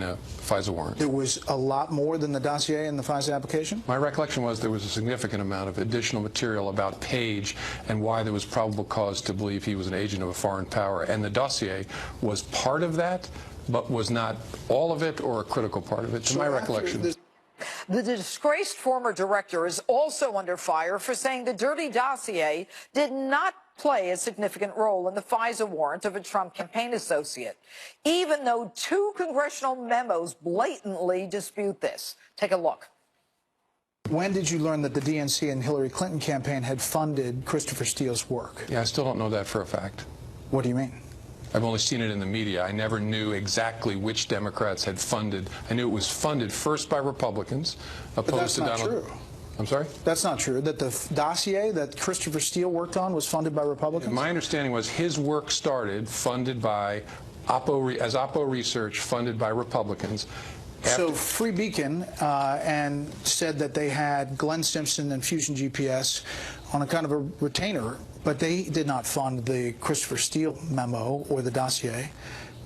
FISA warrant. There was a lot more than the dossier in the FISA application? My recollection was there was a significant amount of additional material about Page and why there was probable cause to believe he was an agent of a foreign power. And the dossier was part of that, but was not all of it or a critical part of it, to my recollection. The disgraced former director is also under fire for saying the dirty dossier did not play a significant role in the FISA warrant of a Trump campaign associate, even though two congressional memos blatantly dispute this. Take a look. When did you learn that the DNC and Hillary Clinton campaign had funded Christopher Steele's work? Yeah, I still don't know that for a fact. What do you mean? I've only seen it in the media. I never knew exactly which Democrats had funded. I knew it was funded first by Republicans, opposed to Donald. But that's not true. I'm sorry? That's not true. That the dossier that Christopher Steele worked on was funded by Republicans? My understanding was his work started funded by Oppo Research, funded by Republicans. So Free Beacon and said that they had Glenn Simpson and Fusion GPS on a kind of a retainer, but they did not fund the Christopher Steele memo or the dossier.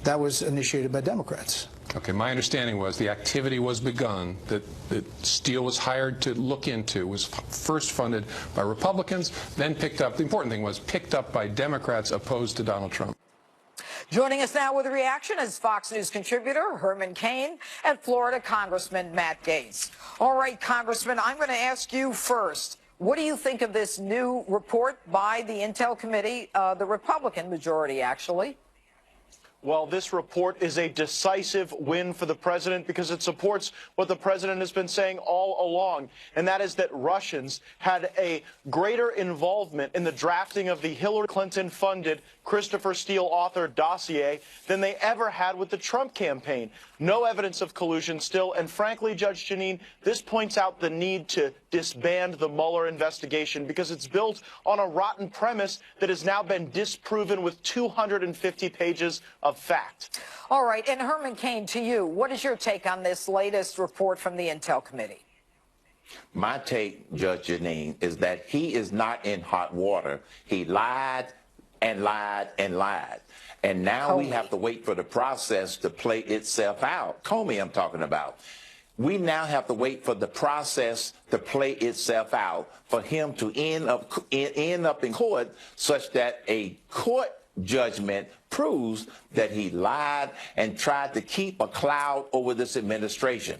That was initiated by Democrats. Okay, my understanding was the activity was begun that Steele was hired to look into, was first funded by Republicans, then picked up, the important thing was picked up by Democrats opposed to Donald Trump. Joining us now with a reaction is Fox News contributor Herman Cain and Florida Congressman Matt Gaetz. All right, Congressman, I'm going to ask you first. What do you think of this new report by the Intel Committee, the Republican majority, actually? Well, this report is a decisive win for the president because it supports what the president has been saying all along, and that is that Russians had a greater involvement in the drafting of the Hillary Clinton-funded Christopher Steele-authored dossier than they ever had with the Trump campaign. No evidence of collusion still, and frankly, Judge Jeanine, this points out the need to disband the Mueller investigation because it's built on a rotten premise that has now been disproven with 250 pages of fact. All right, and Herman Cain, to you, what is your take on this latest report from the Intel Committee? My take, Judge Jeanine, is that he is not in hot water. He lied and lied and lied. And now we have to wait for the process to play itself out. Comey, I'm talking about. We now have to wait for the process to play itself out for him to end up in court such that a court judgment proves that he lied and tried to keep a cloud over this administration.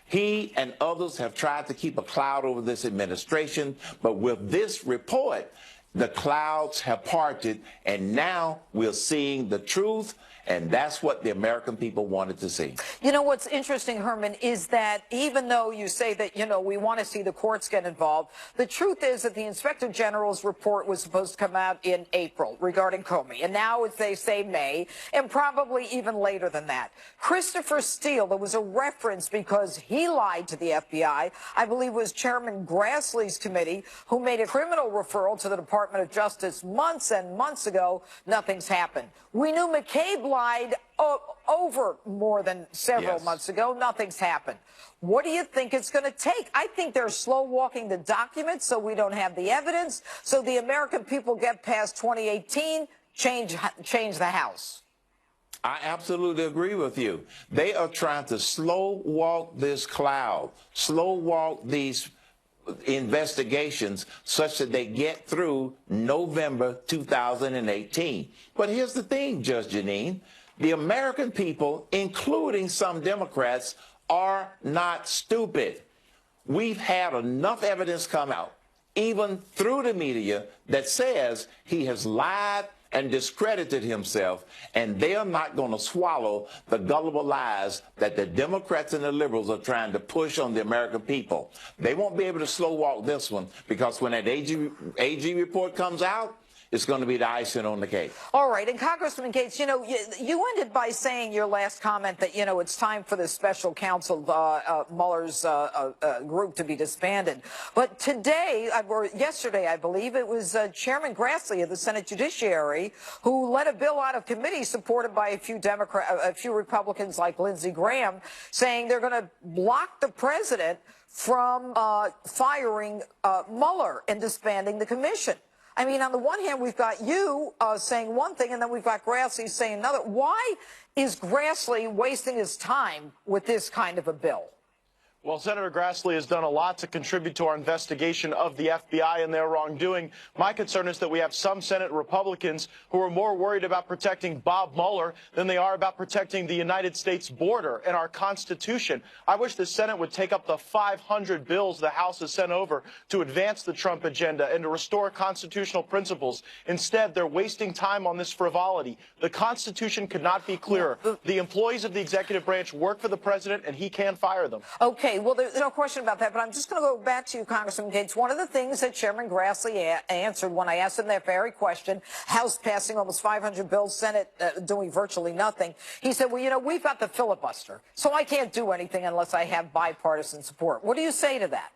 He and others have tried to keep a cloud over this administration, but with this report, the clouds have parted, and now we're seeing the truth, and that's what the American people wanted to see. You know, what's interesting, Herman, is that even though you say that, you know, we want to see the courts get involved, the truth is that the Inspector General's report was supposed to come out in April regarding Comey, and now they say May, and probably even later than that. Christopher Steele, there was a reference because he lied to the FBI, I believe it was Chairman Grassley's committee, who made a criminal referral to the Department of Justice months and months ago. Nothing's happened. We knew McCabe lied over more than several months ago. Nothing's happened. What do you think it's going to take? I think they're slow walking the documents so we don't have the evidence, so the American people get past 2018, change the House. I absolutely agree with you. They are trying to slow walk this cloud, slow walk these investigations such that they get through November 2018. But here's the thing, Judge Jeanine. The American people, including some Democrats, are not stupid. We've had enough evidence come out, even through the media, that says he has lied and discredited himself, and they are not going to swallow the gullible lies that the Democrats and the liberals are trying to push on the American people. They won't be able to slow walk this one, because when that AG report comes out, it's going to be the icing on the cake. All right. And Congressman Gaetz, you know, you ended by saying your last comment that, you know, it's time for the special counsel, Mueller's group to be disbanded. But today, or yesterday, I believe, it was Chairman Grassley of the Senate Judiciary who led a bill out of committee supported by a few Republicans like Lindsey Graham, saying they're going to block the president from firing Mueller and disbanding the commission. I mean, on the one hand, we've got you saying one thing, and then we've got Grassley saying another. Why is Grassley wasting his time with this kind of a bill? Well, Senator Grassley has done a lot to contribute to our investigation of the FBI and their wrongdoing. My concern is that we have some Senate Republicans who are more worried about protecting Bob Mueller than they are about protecting the United States border and our Constitution. I wish the Senate would take up the 500 bills the House has sent over to advance the Trump agenda and to restore constitutional principles. Instead, they're wasting time on this frivolity. The Constitution could not be clearer. The employees of the executive branch work for the president, and he can fire them. Okay, well, there's no question about that, but I'm just going to go back to you, Congressman Gates. One of the things that Chairman Grassley answered when I asked him that very question, House passing almost 500 bills, Senate doing virtually nothing, he said, well, you know, we've got the filibuster, so I can't do anything unless I have bipartisan support. What do you say to that?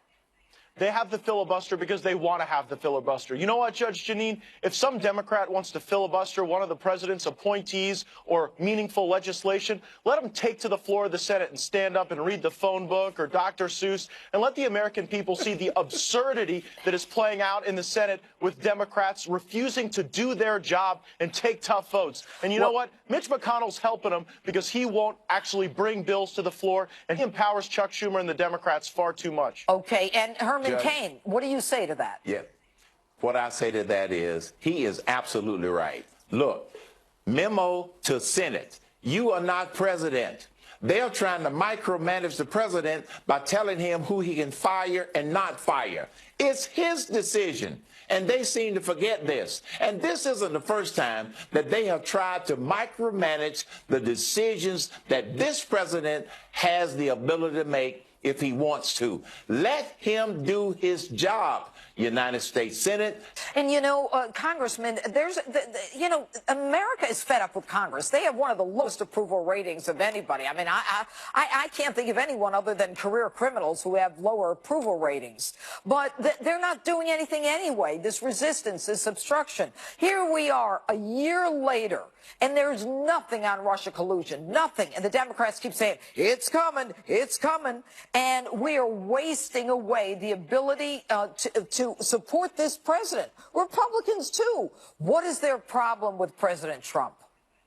They have the filibuster because they want to have the filibuster. You know what, Judge Janine? If some Democrat wants to filibuster one of the president's appointees or meaningful legislation, let them take to the floor of the Senate and stand up and read the phone book or Dr. Seuss, and let the American people see the absurdity that is playing out in the Senate with Democrats refusing to do their job and take tough votes. And you know what? Mitch McConnell's helping them because he won't actually bring bills to the floor, and he empowers Chuck Schumer and the Democrats far too much. Okay, and Herman Judge, Cain, what do you say to that? Yeah. What I say to that is he is absolutely right. Look, memo to Senate. You are not president. They're trying to micromanage the president by telling him who he can fire and not fire. It's his decision. And they seem to forget this. And this isn't the first time that they have tried to micromanage the decisions that this president has the ability to make if he wants to. Let him do his job, United States Senate. And, you know, Congressman, you know, America is fed up with Congress. They have one of the lowest approval ratings of anybody. I mean, I can't think of anyone other than career criminals who have lower approval ratings. But they're not doing anything anyway. This resistance, this obstruction. Here we are a year later, and there's nothing on Russia collusion, nothing. And the Democrats keep saying, it's coming, it's coming. And we are wasting away the ability to support this president. Republicans, too. What is their problem with President Trump?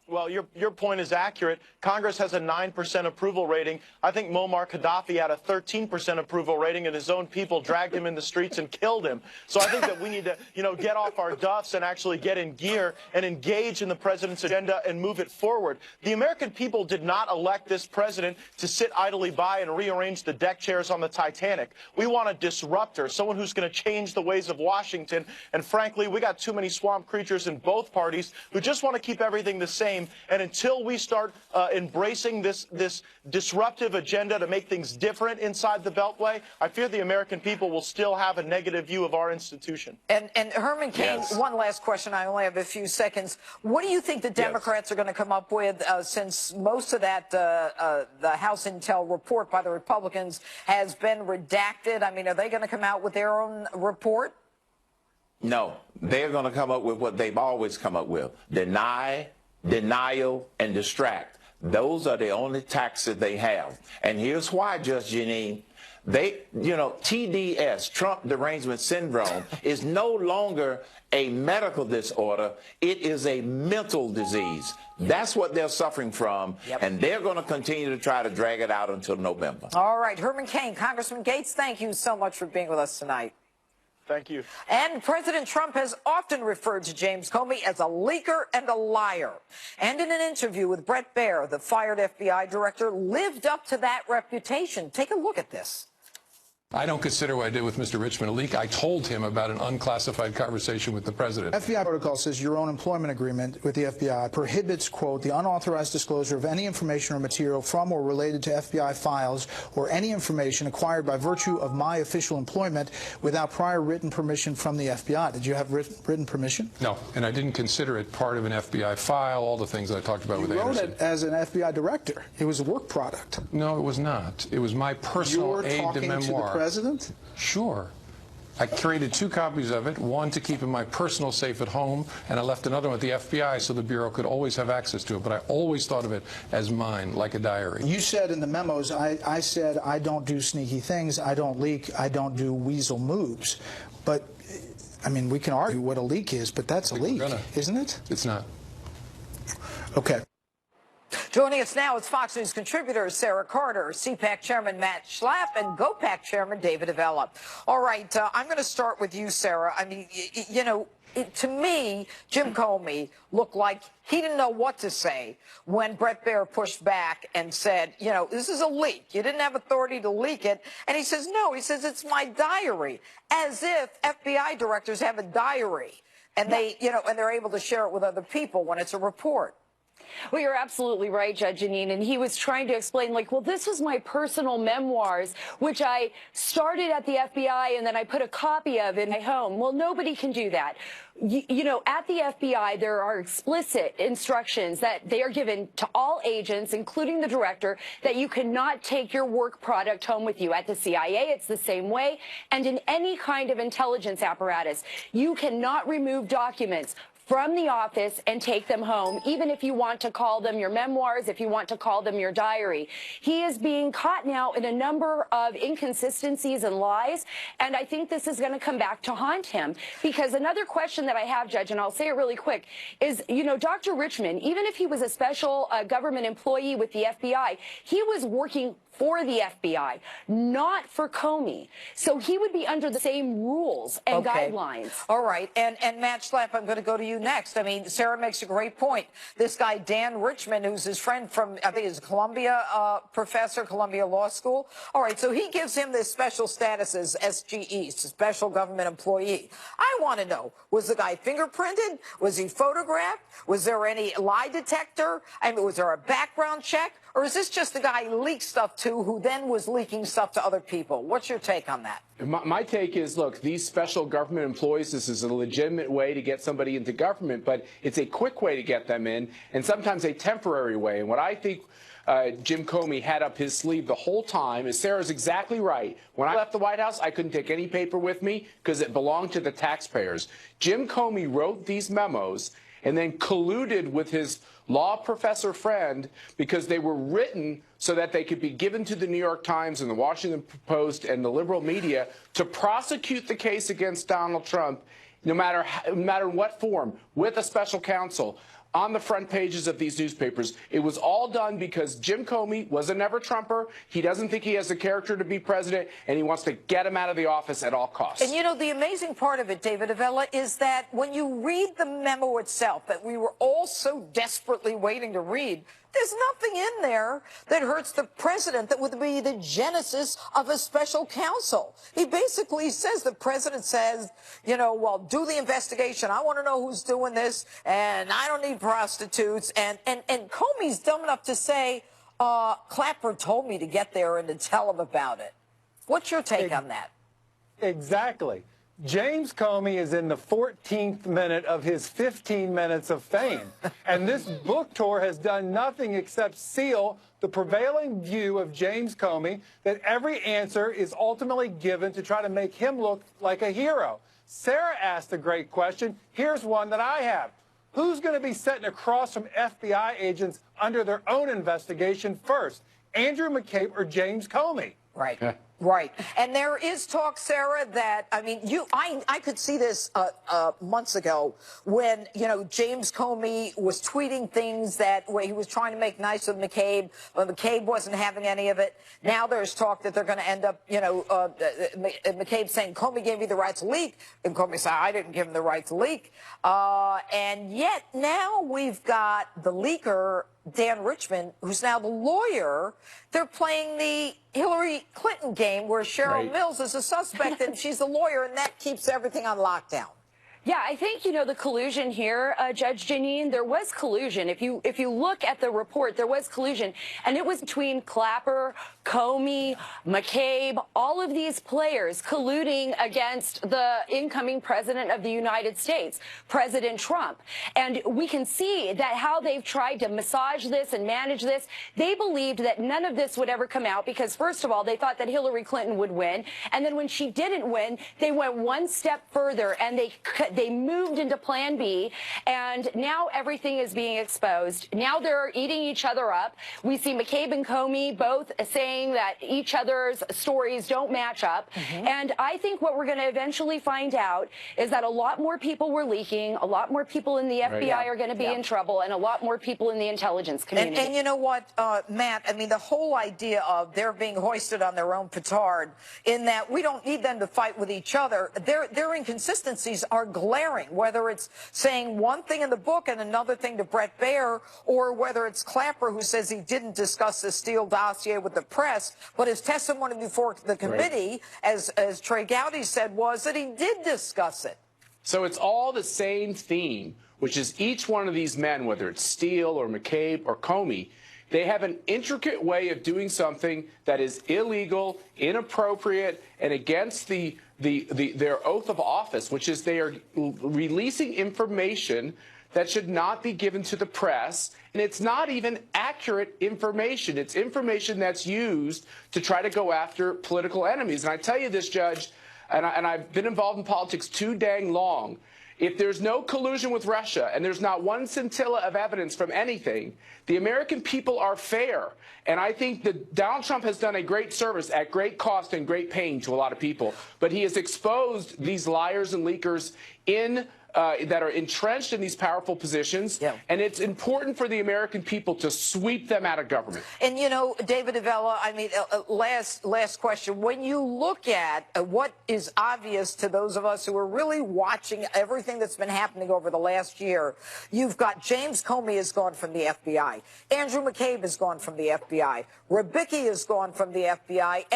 Well, your point is accurate. Congress has a 9% approval rating. I think Muammar Gaddafi had a 13% approval rating, and his own people dragged him in the streets and killed him. So I think that we need to, you know, get off our duffs and actually get in gear and engage in the president's agenda and move it forward. The American people did not elect this president to sit idly by and rearrange the deck chairs on the Titanic. We want a disruptor, someone who's going to change the ways of Washington. And frankly, we got too many swamp creatures in both parties who just want to keep everything the same. And until we start embracing this disruptive agenda to make things different inside the Beltway, I fear the American people will still have a negative view of our institution. And Herman Cain, Yes. One last question. I only have a few seconds. What do you think the Democrats are going to come up with since most of that, the House Intel report by the Republicans has been redacted? I mean, are they going to come out with their own report? No, they're going to come up with what they've always come up with. Deny, denial, and distract. Those are the only tactics they have. And here's why, Judge Janine. They, you know, TDS, Trump Derangement Syndrome, is no longer a medical disorder. It is a mental disease. That's what they're suffering from, and they're going to continue to try to drag it out until November. All right. Herman Cain, Congressman Gates, thank you so much for being with us tonight. Thank you. And President Trump has often referred to James Comey as a leaker and a liar. And in an interview with Bret Baier, the fired FBI director lived up to that reputation. Take a look at this. I don't consider what I did with Mr. Richmond a leak. I told him about an unclassified conversation with the president. FBI protocol says your own employment agreement with the FBI prohibits, quote, the unauthorized disclosure of any information or material from or related to FBI files or any information acquired by virtue of my official employment without prior written permission from the FBI. Did you have written permission? No, and I didn't consider it part of an FBI file, all the things I talked about with Anderson. You wrote it as an FBI director. It was a work product. No, it was not. It was my personal aide de memoir. President? Sure. I created 2 copies of it, one to keep in my personal safe at home, and I left another one at the FBI so the Bureau could always have access to it. But I always thought of it as mine, like a diary. You said in the memos, I said I don't do sneaky things, I don't leak, I don't do weasel moves. But I mean, we can argue what a leak is, but that's a leak, isn't it? It's not. Okay. Joining us now is Fox News contributor Sarah Carter, CPAC Chairman Matt Schlapp, and GOPAC Chairman David Avella. All right, I'm going to start with you, Sarah. I mean, you know, to me, Jim Comey looked like he didn't know what to say when Bret Baier pushed back and said, you know, this is a leak. You didn't have authority to leak it. And he says, no, he says, it's my diary, as if FBI directors have a diary and they, you know, and they're able to share it with other people when it's a report. Well, you're absolutely right, Judge Jeanine. And he was trying to explain, like, well, this was my personal memoirs, which I started at the FBI and then I put a copy of in my home. Well, nobody can do that. You know, at the FBI, there are explicit instructions that they are given to all agents, including the director, that you cannot take your work product home with you. At the CIA, it's the same way. And in any kind of intelligence apparatus, you cannot remove documents from the office and take them home, even if you want to call them your memoirs, if you want to call them your diary. He is being caught now in a number of inconsistencies and lies, and I think this is going to come back to haunt him. Because another question that I have, Judge, and I'll say it really quick, is, you know, Dr. Richmond, even if he was a special government employee with the FBI, he was working for the FBI, not for Comey. So he would be under the same rules and guidelines. All right. And Matt Schlapp, I'm going to go to you next. I mean, Sarah makes a great point. This guy, Dan Richmond, who's his friend from, I think he's a Columbia professor, Columbia Law School. All right. So he gives him this special status as SGE, special government employee. I want to know, was the guy fingerprinted? Was he photographed? Was there any lie detector? I mean, was there a background check? Or is this just the guy he leaked stuff to who then was leaking stuff to other people? What's your take on that? My take is, look, these special government employees, this is a legitimate way to get somebody into government, but it's a quick way to get them in, and sometimes a temporary way. And what I think Jim Comey had up his sleeve the whole time is, Sarah's exactly right. When I left the White House, I couldn't take any paper with me because it belonged to the taxpayers. Jim Comey wrote these memos and then colluded with his law professor friend because they were written so that they could be given to the New York Times and the Washington Post and the liberal media to prosecute the case against Donald Trump, no matter what form, with a special counsel, on the front pages of these newspapers. It was all done because Jim Comey was a never-Trumper. He doesn't think he has the character to be president, and he wants to get him out of the office at all costs. And, you know, the amazing part of it, David Avella, is that when you read the memo itself that we were all so desperately waiting to read, there's nothing in there that hurts the president that would be the genesis of a special counsel. He basically says, the president says, you know, well, do the investigation. I want to know who's doing this, and I don't need prostitutes. And Comey's dumb enough to say, Clapper told me to get there and to tell him about it. What's your take on that? Exactly. James Comey is in the 14th minute of his 15 minutes of fame. And this book tour has done nothing except seal the prevailing view of James Comey that every answer is ultimately given to try to make him look like a hero. Sarah asked a great question. Here's one that I have. Who's going to be sitting across from FBI agents under their own investigation first, Andrew McCabe or James Comey? Right. Right. And there is talk, Sarah, that, I mean, I could see this months ago when, you know, James Comey was tweeting things that where he was trying to make nice with McCabe, but McCabe wasn't having any of it. Now there's talk that they're going to end up, you know, McCabe saying Comey gave me the right to leak, and Comey said, I didn't give him the right to leak. And yet now we've got the leaker, Dan Richmond, who's now the lawyer. They're playing the Hillary Clinton game where Cheryl Mills is a suspect and she's the lawyer, and that keeps everything on lockdown. Yeah, I think, you know, the collusion here, Judge Jeanine, there was collusion. If you look at the report, there was collusion. And it was between Clapper, Comey, McCabe, all of these players colluding against the incoming president of the United States, President Trump. And we can see that how they've tried to massage this and manage this. They believed that none of this would ever come out because, first of all, they thought that Hillary Clinton would win. And then when she didn't win, they went one step further and they they moved into Plan B, and now everything is being exposed. Now they're eating each other up. We see McCabe and Comey both saying that each other's stories don't match up. And I think what we're going to eventually find out is that a lot more people were leaking, a lot more people in the FBI are going to be in trouble, and a lot more people in the intelligence community. And you know what, Matt, I mean, the whole idea of they're being hoisted on their own petard, in that we don't need them to fight with each other, their inconsistencies are glaring, whether it's saying one thing in the book and another thing to Brett Baer, or whether it's Clapper who says he didn't discuss the Steele dossier with the press, but his testimony before the committee, as Trey Gowdy said, was that he did discuss it. So it's all the same theme, which is each one of these men, whether it's Steele or McCabe or Comey, they have an intricate way of doing something that is illegal, inappropriate, and against their oath of office, which is they are releasing information that should not be given to the press, and it's not even accurate information. It's information that's used to try to go after political enemies. And I tell you this, Judge, and I've been involved in politics too dang long, if there's no collusion with Russia and there's not one scintilla of evidence from anything, the American people are fair. And I think that Donald Trump has done a great service at great cost and great pain to a lot of people. But he has exposed these liars and leakers that are entrenched in these powerful positions. And it's important for the American people to sweep them out of government. And, you know, David Avella, I mean, last question. When you look at what is obvious to those of us who are really watching everything that's been happening over the last year, you've got James Comey has gone from the FBI. Andrew McCabe has gone from the FBI. Rybicki has gone from the FBI,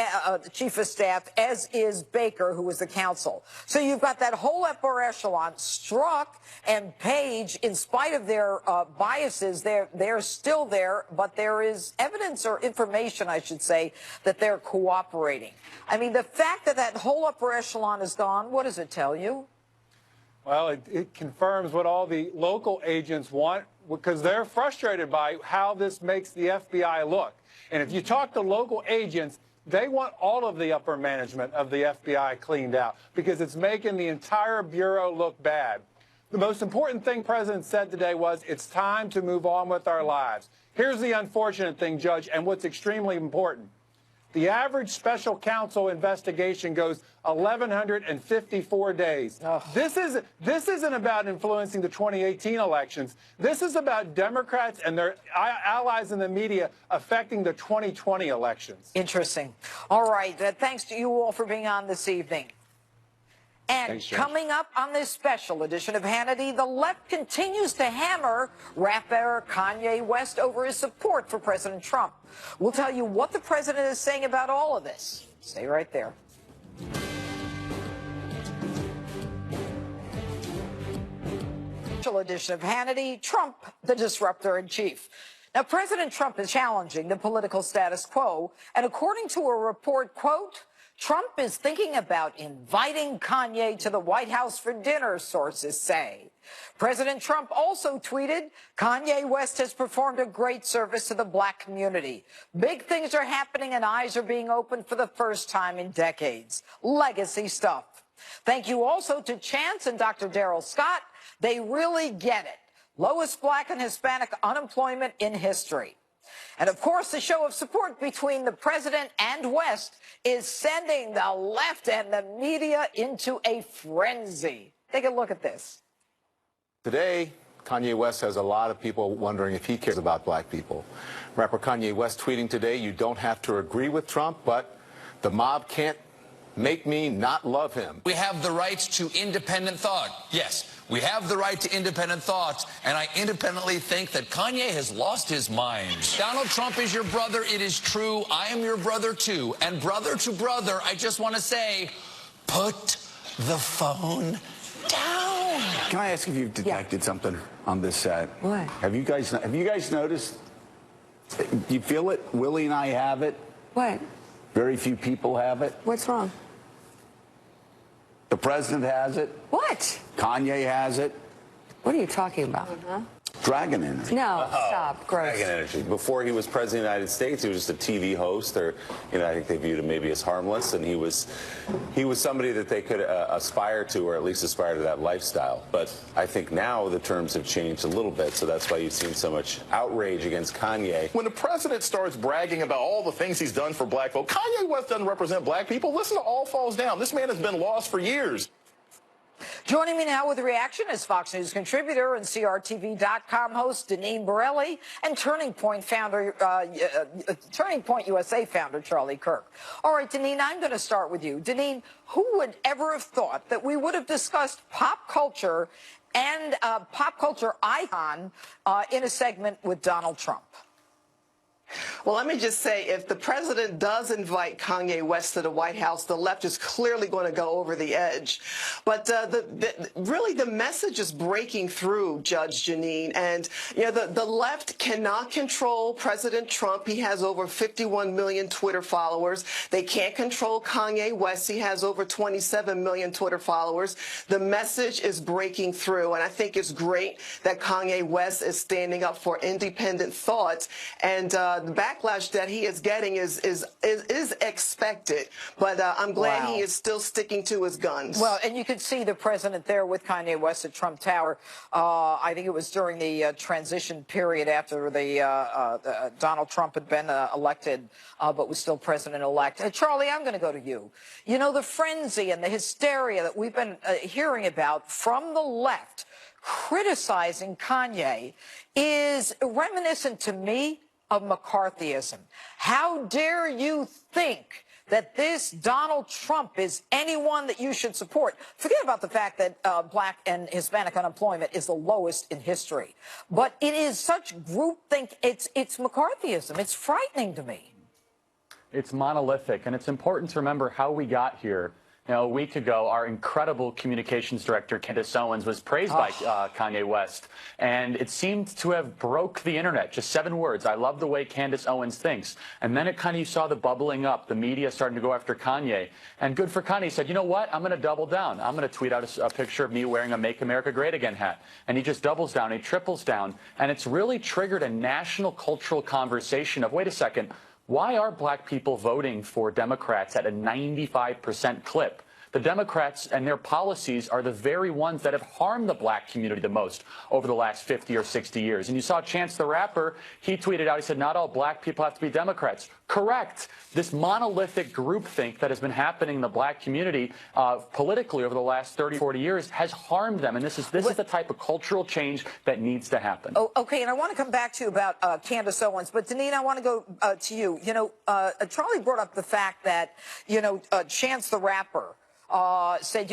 the chief of staff, as is Baker, who was the counsel. So you've got that whole upper echelon. Strzok and Page, in spite of their biases, they're still there, but there is evidence or information, I should say, that they're cooperating. I mean, the fact that that whole upper echelon is gone, what does it tell you? Well, it confirms what all the local agents want, because they're frustrated by how this makes the FBI look. And if you talk to local agents, they want all of the upper management of the FBI cleaned out because it's making the entire bureau look bad. The most important thing the president said today was it's time to move on with our lives. Here's the unfortunate thing, Judge, and what's extremely important. The average special counsel investigation goes 1,154 days. This isn't about influencing the 2018 elections. This is about Democrats and their allies in the media affecting the 2020 elections. Interesting. All right. Thanks to you all for being on this evening. And Thanks, coming up on this special edition of Hannity, the left continues to hammer rapper Kanye West over his support for President Trump. We'll tell you what the president is saying about all of this. Stay right there. Special edition of Hannity, Trump, the disruptor in chief. Now, President Trump is challenging the political status quo, and according to a report, quote, Trump is thinking about inviting Kanye to the White House for dinner, sources say. President Trump also tweeted, Kanye West has performed a great service to the black community. Big things are happening and eyes are being opened for the first time in decades. Legacy stuff. Thank you also to Chance and Dr. Darrell Scott. They really get it. Lowest black and Hispanic unemployment in history. And, of course, the show of support between the president and West is sending the left and the media into a frenzy. Take a look at this. Today, Kanye West has a lot of people wondering if he cares about black people. Rapper Kanye West tweeting today, you don't have to agree with Trump, but the mob can't make me not love him. We have the right to independent thought. Yes, we have the right to independent thought, and I independently think that Kanye has lost his mind. Donald Trump is your brother. It is true. I am your brother, too. And brother to brother, I just want to say, put the phone down. Can I ask if you've detected something on this set? What? Have you guys noticed? You feel it? Willie and I have it. What? Very few people have it. What's wrong? The president has it. What? Kanye has it. What are you talking about? Dragon energy. No, stop. Gross. Dragon energy. Before he was president of the United States, he was just a TV host, or I think they viewed him maybe as harmless, and he was somebody that they could aspire to, or at least aspire to that lifestyle. But I think now the terms have changed a little bit, so that's why you've seen so much outrage against Kanye. When the president starts bragging about all the things he's done for black folk, Kanye West doesn't represent black people. Listen to All Falls Down. This man has been lost for years. Joining me now with a reaction is Fox News contributor and CRTV.com host Deneen Borelli and Turning Point USA founder Charlie Kirk. All right, Deneen, I'm going to start with you. Deneen, who would ever have thought that we would have discussed pop culture and pop culture icon in a segment with Donald Trump? Well, let me just say, if the president does invite Kanye West to the White House, the left is clearly going to go over the edge. But really, the message is breaking through, Judge Janine. And, the left cannot control President Trump. He has over 51 million Twitter followers. They can't control Kanye West. He has over 27 million Twitter followers. The message is breaking through. And I think it's great that Kanye West is standing up for independent thought. And the backlash that he is getting is expected, but I'm glad he is still sticking to his guns. Well, and you could see the president there with Kanye West at Trump Tower. I think it was during the transition period after the Donald Trump had been elected, but was still president-elect. Charlie, I'm going to go to you. You know, the frenzy and the hysteria that we've been hearing about from the left criticizing Kanye is reminiscent to me of McCarthyism. How dare you think that this Donald Trump is anyone that you should support? Forget about the fact that black and Hispanic unemployment is the lowest in history. But it is such groupthink. It's McCarthyism. It's frightening to me. It's monolithic, and it's important to remember how we got here. A week ago, our incredible communications director, Candace Owens, was praised by Kanye West, and it seemed to have broke the internet. Just 7 words. I love the way Candace Owens thinks. And then you saw the bubbling up, the media starting to go after Kanye. And good for Kanye. He said, you know what? I'm going to double down. I'm going to tweet out a picture of me wearing a Make America Great Again hat. And he just doubles down. He triples down. And it's really triggered a national cultural conversation of, wait a second, why are black people voting for Democrats at a 95% clip? The Democrats and their policies are the very ones that have harmed the black community the most over the last 50 or 60 years. And you saw Chance the Rapper, he tweeted out, he said, not all black people have to be Democrats. Correct. This monolithic groupthink that has been happening in the black community politically over the last 30, 40 years has harmed them. And this is the type of cultural change that needs to happen. Oh, okay, and I want to come back to you about Candace Owens, but Deneen, I want to go to you. Charlie brought up the fact that, Chance the Rapper said,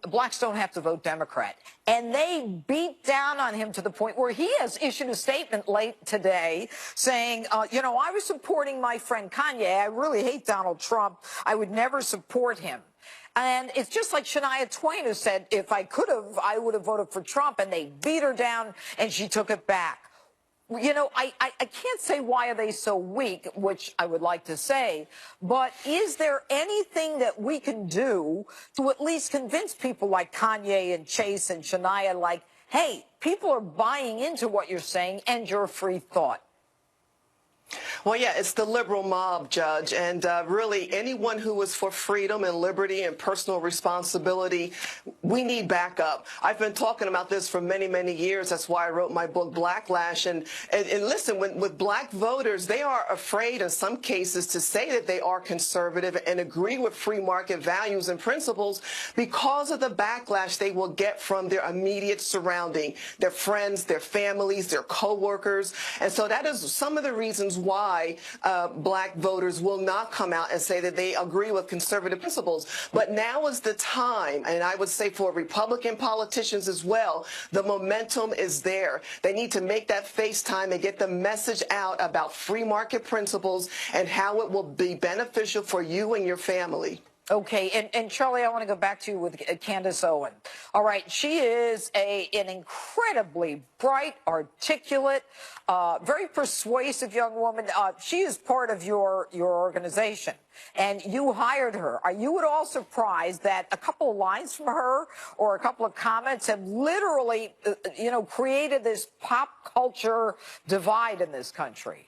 blacks don't have to vote Democrat. And they beat down on him to the point where he has issued a statement late today saying, I was supporting my friend Kanye. I really hate Donald Trump. I would never support him. And it's just like Shania Twain, who said, if I could have, I would have voted for Trump. And they beat her down and she took it back. I can't say why are they so weak, which I would like to say, but is there anything that we can do to at least convince people like Kanye and Chase and Shania, like, hey, people are buying into what you're saying and your free thought? Well, yeah, it's the liberal mob, Judge, and really anyone who is for freedom and liberty and personal responsibility, we need backup. I've been talking about this for many, many years. That's why I wrote my book, Blacklash. And listen, with black voters, they are afraid in some cases to say that they are conservative and agree with free market values and principles because of the backlash they will get from their immediate surrounding, their friends, their families, their coworkers. And so that is some of the reasons why black voters will not come out and say that they agree with conservative principles. But now is the time, and I would say for Republican politicians as well, the momentum is there. They need to make that FaceTime and get the message out about free market principles and how it will be beneficial for you and your family. Okay, and Charlie, I want to go back to you with Candace Owen. All right, she is an incredibly bright, articulate, very persuasive young woman. She is part of your organization, and you hired her. Are you at all surprised that a couple of lines from her or a couple of comments have literally, created this pop culture divide in this country?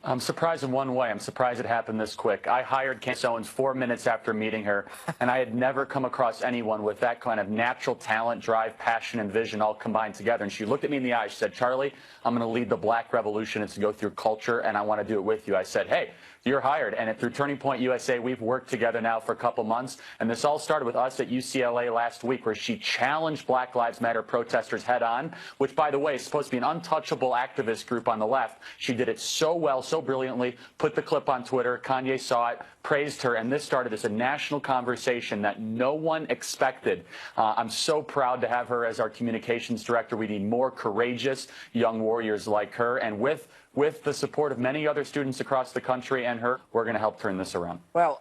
I'm surprised in one way. I'm surprised it happened this quick. I hired Candace Owens 4 minutes after meeting her, and I had never come across anyone with that kind of natural talent, drive, passion, and vision all combined together. And she looked at me in the eye. She said, "Charlie, I'm going to lead the Black Revolution. It's to go through culture, and I want to do it with you." I said, "Hey, you're hired." And through Turning Point USA, we've worked together now for a couple months. And this all started with us at UCLA last week, where she challenged Black Lives Matter protesters head on, which, by the way, is supposed to be an untouchable activist group on the left. She did it so well, so brilliantly, put the clip on Twitter. Kanye saw it, praised her, and this started as a national conversation that no one expected. I'm so proud to have her as our communications director. We need more courageous young warriors like her. And with the support of many other students across the country and her, we're going to help turn this around. Well,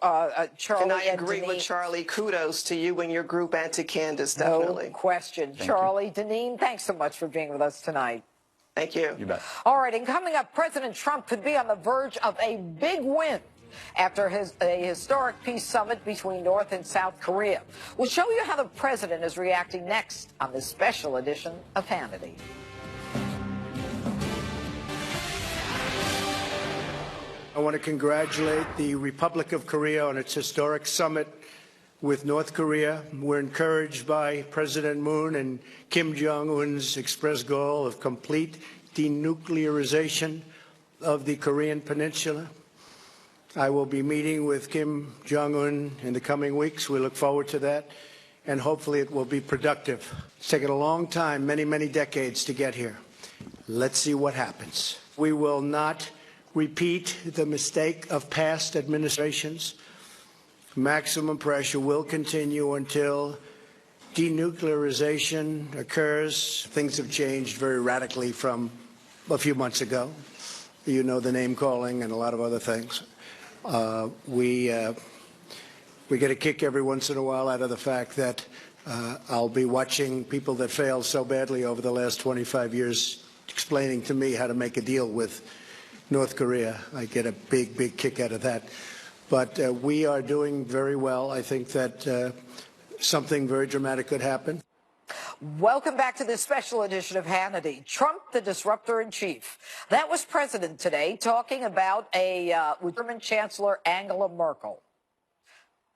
Charlie, and I agree with Charlie. Kudos to you and your group, and to Candace, definitely. No question. Charlie, Deneen, thanks so much for being with us tonight. Thank you. You bet. All right, and coming up, President Trump could be on the verge of a big win after a historic peace summit between North and South Korea. We'll show you how the president is reacting next on this special edition of Hannity. I want to congratulate the Republic of Korea on its historic summit with North Korea. We're encouraged by President Moon and Kim Jong-un's expressed goal of complete denuclearization of the Korean Peninsula. I will be meeting with Kim Jong-un in the coming weeks. We look forward to that, and hopefully it will be productive. It's taken a long time, many, many decades to get here. Let's see what happens. We will not repeat the mistake of past administrations. Maximum pressure will continue until denuclearization occurs. Things have changed very radically from a few months ago. You know, the name calling and a lot of other things. We get a kick every once in a while out of the fact that I'll be watching people that failed so badly over the last 25 years explaining to me how to make a deal with North Korea. I get a big, big kick out of that. But we are doing very well. I think that something very dramatic could happen. Welcome back to this special edition of Hannity. Trump, the disruptor-in-chief. That was President today talking about with German Chancellor Angela Merkel.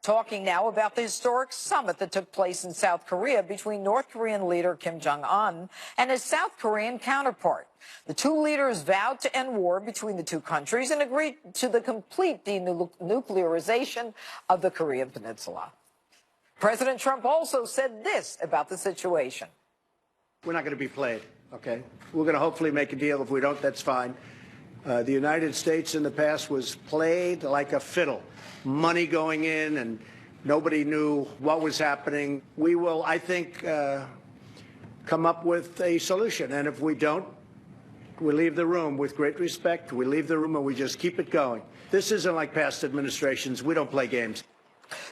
Talking now about the historic summit that took place in South Korea between North Korean leader Kim Jong-un and his South Korean counterpart. The two leaders vowed to end war between the two countries and agreed to the complete denuclearization of the Korean Peninsula. President Trump also said this about the situation. We're not going to be played, okay? We're going to hopefully make a deal. If we don't, that's fine. The United States in the past was played like a fiddle. Money going in and nobody knew what was happening. We will, I think, come up with a solution. And if we don't, we leave the room with great respect. We leave the room and we just keep it going. This isn't like past administrations. We don't play games.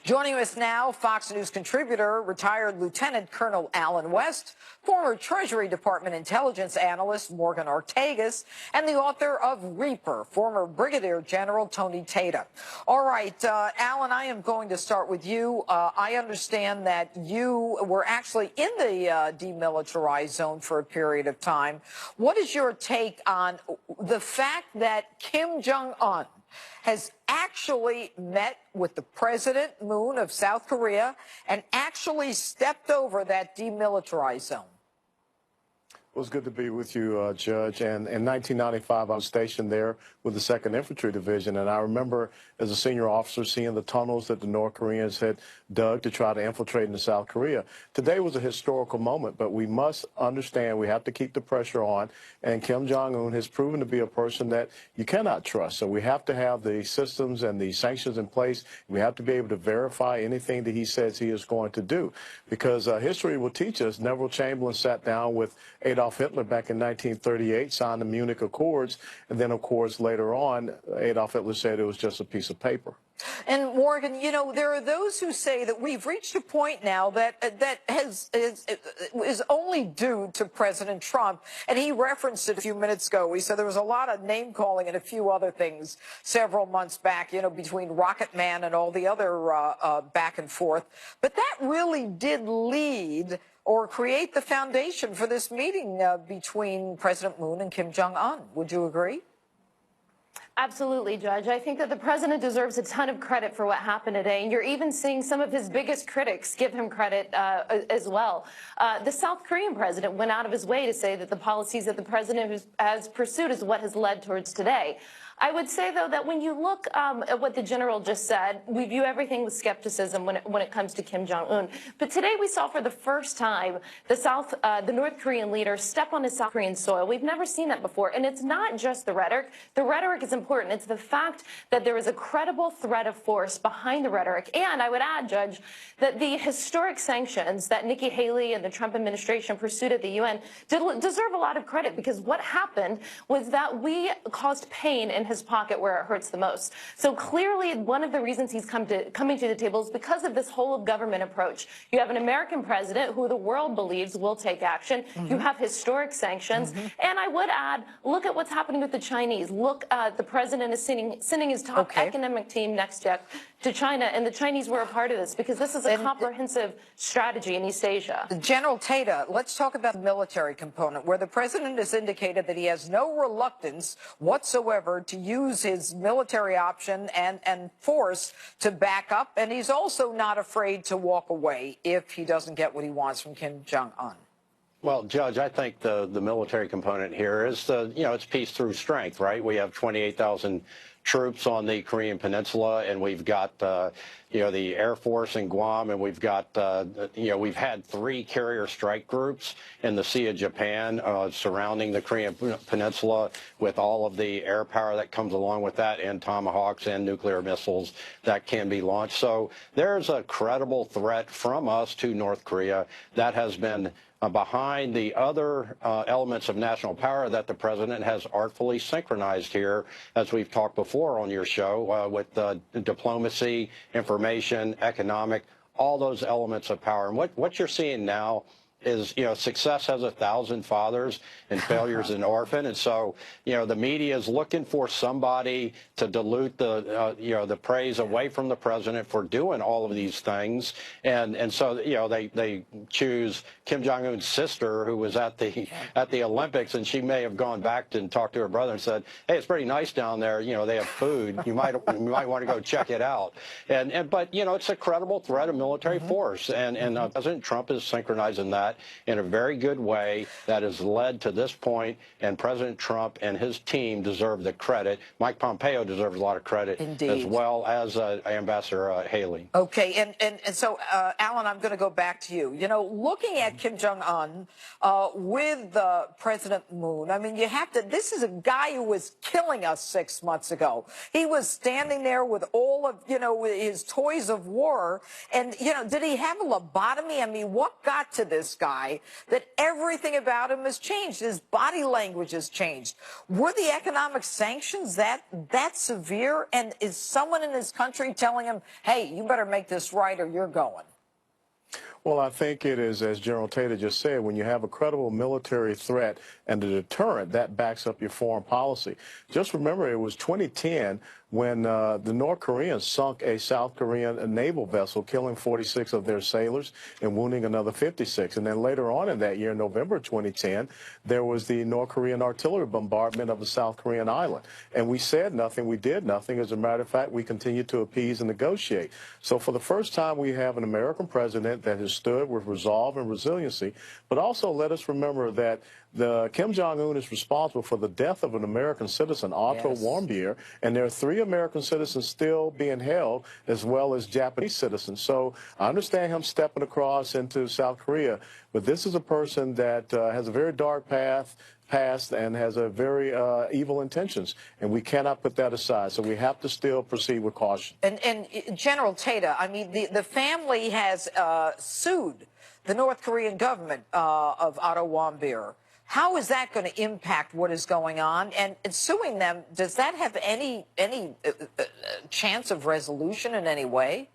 Joining us now, Fox News contributor, retired Lieutenant Colonel Alan West, former Treasury Department intelligence analyst Morgan Ortagus, and the author of Reaper, former Brigadier General Tony Tata. All right, Alan, I am going to start with you. I understand that you were actually in the demilitarized zone for a period of time. What is your take on the fact that Kim Jong-un has actually met with the President Moon of South Korea and actually stepped over that demilitarized zone? It was good to be with you, Judge. And in 1995, I was stationed there with the 2nd Infantry Division, and I remember as a senior officer seeing the tunnels that the North Koreans had dug to try to infiltrate into South Korea. Today was a historical moment, but we must understand we have to keep the pressure on, and Kim Jong-un has proven to be a person that you cannot trust. So we have to have the systems and the sanctions in place. We have to be able to verify anything that he says he is going to do, because history will teach us. Neville Chamberlain sat down with Adolf Hitler back in 1938, signed the Munich Accords, and then, of course, later on, Adolf Hitler said it was just a piece of paper. And Morgan, you know, there are those who say that we've reached a point now that is only due to President Trump. And he referenced it a few minutes ago. He said there was a lot of name calling and a few other things several months back, you know, between Rocket Man and all the other back and forth. But that really did lead or create the foundation for this meeting between President Moon and Kim Jong-un. Would you agree? Absolutely, Judge. I think that the president deserves a ton of credit for what happened today, and you're even seeing some of his biggest critics give him credit as well. The South Korean president went out of his way to say that the policies that the president has pursued is what has led towards today. I would say, though, that when you look at what the general just said, we view everything with skepticism when it comes to Kim Jong-un. But today we saw for the first time the North Korean leader step on his South Korean soil. We've never seen that before. And it's not just the rhetoric. The rhetoric is important. It's the fact that there is a credible threat of force behind the rhetoric. And I would add, Judge, that the historic sanctions that Nikki Haley and the Trump administration pursued at the UN deserve a lot of credit, because what happened was that we caused pain in his pocket where it hurts the most. So clearly one of the reasons he's coming to the table is because of this whole of government approach. You have an American president who the world believes will take action. You have historic sanctions. And I would add, look at what's happening with the Chinese. Look, the president is sending his top economic team next year to China, and the Chinese were a part of this because this is a comprehensive strategy in East Asia. General Tata, let's talk about the military component, where the president has indicated that he has no reluctance whatsoever to use his military option and force to back up, and he's also not afraid to walk away if he doesn't get what he wants from Kim Jong-un. Well, Judge, I think the military component here is, it's peace through strength, right? We have 28,000 troops on the Korean Peninsula, and we've got, the Air Force in Guam, and we've got, we've had 3 carrier strike groups in the Sea of Japan surrounding the Korean Peninsula with all of the air power that comes along with that, and tomahawks and nuclear missiles that can be launched. So there's a credible threat from us to North Korea that has been behind the other elements of national power that the president has artfully synchronized here, as we've talked before on your show, with diplomacy, information, economic, all those elements of power. And what you're seeing now is, success has 1,000 fathers and failures an orphan. And so, the media is looking for somebody to dilute the praise away from the president for doing all of these things. And so, they choose Kim Jong-un's sister, who was at the Olympics, and she may have gone back and talked to her brother and said, hey, it's pretty nice down there. They have food. You might want to go check it out. But, it's a credible threat of military force. And President Trump is synchronizing that in a very good way that has led to this point, and President Trump and his team deserve the credit. Mike Pompeo deserves a lot of credit, as well as Ambassador Haley. Okay, and so, Alan, I'm going to go back to you. Looking at Kim Jong-un with President Moon, I mean, this is a guy who was killing us 6 months ago. He was standing there with all of, his toys of war, and, did he have a lobotomy? I mean, what got to this guy that everything about him has changed? His body language has changed. Were the economic sanctions that severe? And is someone in his country telling him, hey, you better make this right or you're going? Well, I think it is, as General Tata just said, when you have a credible military threat and a deterrent, that backs up your foreign policy. Just remember, it was 2010 when the North Koreans sunk a South Korean naval vessel, killing 46 of their sailors and wounding another 56. And then later on in that year, November 2010, there was the North Korean artillery bombardment of the South Korean island. And we said nothing, we did nothing. As a matter of fact, we continued to appease and negotiate. So for the first time, we have an American president that has stood with resolve and resiliency. But also let us remember that Kim Jong-un is responsible for the death of an American citizen, Otto Warmbier, and there are 3 American citizens still being held, as well as Japanese citizens. So I understand him stepping across into South Korea, but this is a person that has a very dark past and has a very evil intentions, and we cannot put that aside. So we have to still proceed with caution. And General Tata, I mean, the family has sued the North Korean government of Otto Warmbier. How is that going to impact what is going on? And suing them, does that have any chance of resolution in any way?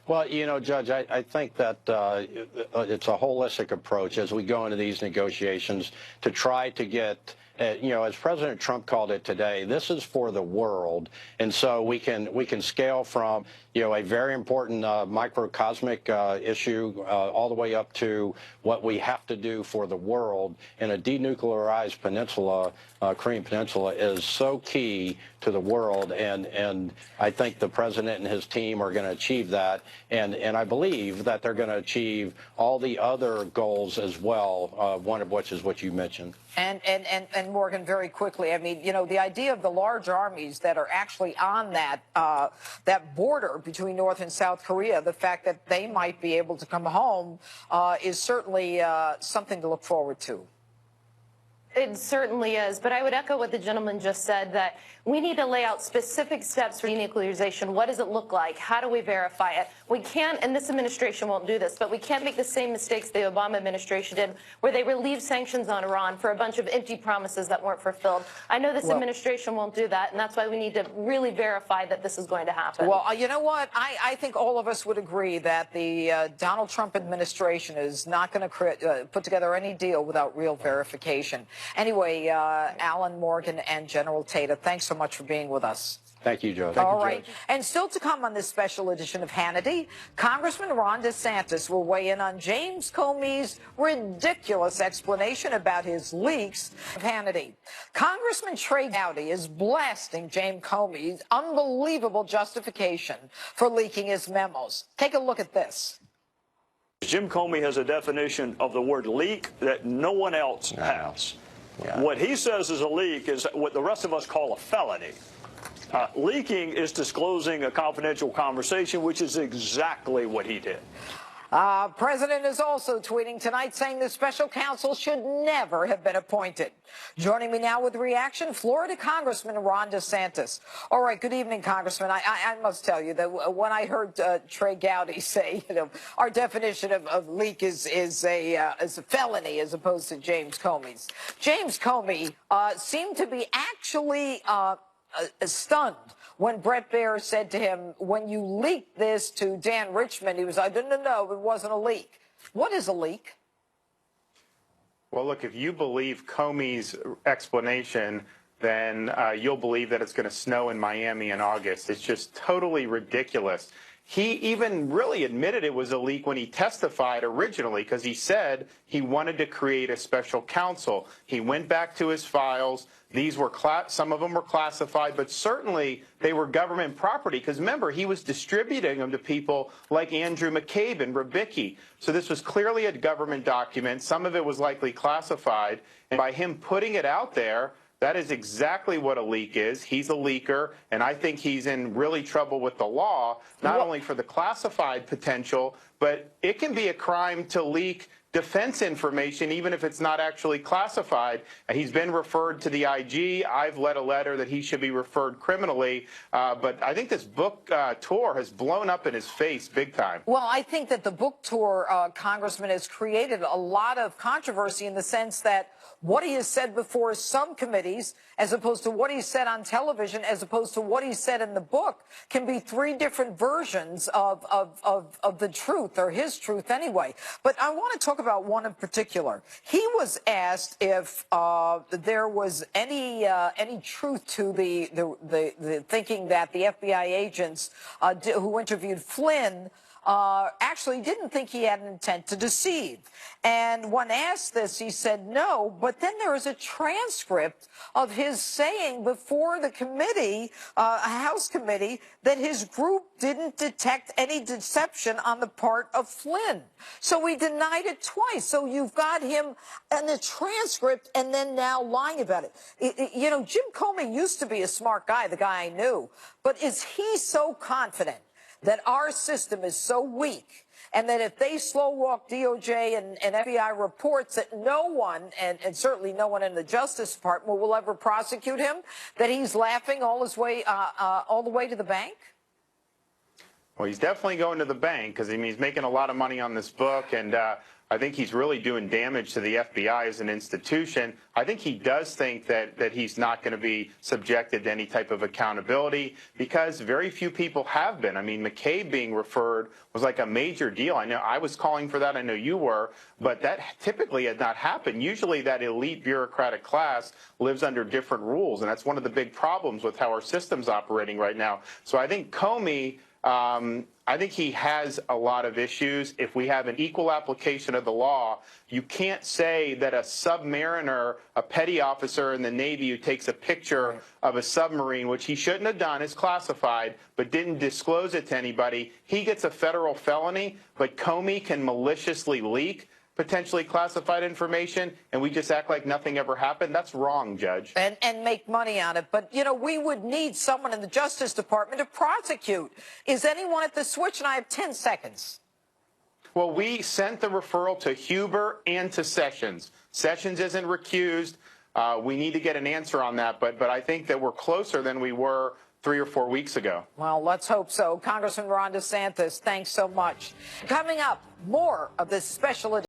Well, you know, Judge, I think that it's a holistic approach as we go into these negotiations to try to get, you know, as President Trump called it today, this is for the world. And so we can scale from, you know, a very important microcosmic issue all the way up to what we have to do for the world. And a denuclearized peninsula, Korean Peninsula, is so key to the world. And I think the president and his team are going to achieve that. And I believe that they're going to achieve all the other goals as well, one of which is what you mentioned. And Morgan, very quickly, I mean, you know, the idea of the large armies that are actually on that that border between North and South Korea, the fact that they might be able to come home is certainly something to look forward to. It certainly is, but I would echo what the gentleman just said, that we need to lay out specific steps for denuclearization. What does it look like? How do we verify it? We can't, and this administration won't do this, but we can't make the same mistakes the Obama administration did, where they relieved sanctions on Iran for a bunch of empty promises that weren't fulfilled. I know this administration won't do that, and that's why we need to really verify that this is going to happen. Well, you know what? I think all of us would agree that the Donald Trump administration is not going to put together any deal without real verification. Anyway, Alan, Morgan, and General Tata, thanks so much for being with us. Thank you, Judge. All right. And still to come on this special edition of Hannity, Congressman Ron DeSantis will weigh in on James Comey's ridiculous explanation about his leaks of Hannity. Congressman Trey Gowdy is blasting James Comey's unbelievable justification for leaking his memos. Take a look at this. Jim Comey has a definition of the word leak that no one else has. Yeah. What he says is a leak is what the rest of us call a felony. Leaking is disclosing a confidential conversation, which is exactly what he did. President is also tweeting tonight saying the special counsel should never have been appointed. Joining me now with reaction, Florida Congressman Ron DeSantis. All right, good evening, Congressman. I must tell you that when I heard Trey Gowdy say, you know, our definition of leak is a felony as opposed to James Comey's. James Comey seemed to be actually stunned when Brett Baer said to him, when you leaked this to Dan Richmond, he was like, no, it wasn't a leak. What is a leak? Well, look, if you believe Comey's explanation, then you'll believe that it's going to snow in Miami in August. It's just totally ridiculous. He even really admitted it was a leak when he testified originally, because he said he wanted to create a special counsel. He went back to his files. These were some of them were classified, but certainly they were government property, because remember, he was distributing them to people like Andrew McCabe and Rubicki. So this was clearly a government document. Some of it was likely classified, and by him putting it out there, that is exactly what a leak is. He's a leaker, and I think he's in really trouble with the law, not only for the classified potential, but it can be a crime to leak defense information, even if it's not actually classified. He's been referred to the IG. I've led a letter that he should be referred criminally. But I think this book tour has blown up in his face big time. Well, I think that the book tour, Congressman, has created a lot of controversy in the sense that what he has said before some committees, as opposed to what he said on television, as opposed to what he said in the book, can be three different versions of the truth, or his truth anyway. But I want to talk about one in particular. He was asked if there was any truth to the thinking that the FBI agents who interviewed Flynn actually didn't think he had an intent to deceive. And when asked this, he said no, but then there is a transcript of his saying before the committee, a House committee, that his group didn't detect any deception on the part of Flynn. So he denied it twice. So you've got him in the transcript and then now lying about it. You know, Jim Comey used to be a smart guy, the guy I knew, but is he so confident that our system is so weak, and that if they slow walk DOJ and FBI reports that no one, and certainly no one in the Justice Department, will ever prosecute him, that he's laughing all the way to the bank? Well, he's definitely going to the bank, because he's making a lot of money on this book, and I think he's really doing damage to the FBI as an institution. I think he does think that he's not going to be subjected to any type of accountability because very few people have been. I mean, McCabe being referred was like a major deal. I know I was calling for that. I know you were, but that typically had not happened. Usually that elite bureaucratic class lives under different rules, and that's one of the big problems with how our system's operating right now. So I think Comey, I think he has a lot of issues. If we have an equal application of the law, you can't say that a submariner, a petty officer in the Navy who takes a picture of a submarine, which he shouldn't have done, is classified, but didn't disclose it to anybody, he gets a federal felony, but Comey can maliciously leak potentially classified information, and we just act like nothing ever happened. That's wrong, Judge. And make money on it. But, you know, we would need someone in the Justice Department to prosecute. Is anyone at the switch? And I have 10 seconds. Well, we sent the referral to Huber and to Sessions. Sessions isn't recused. We need to get an answer on that, but I think that we're closer than we were 3 or 4 weeks ago. Well, let's hope so. Congressman Ron DeSantis, thanks so much. Coming up, more of this special edition.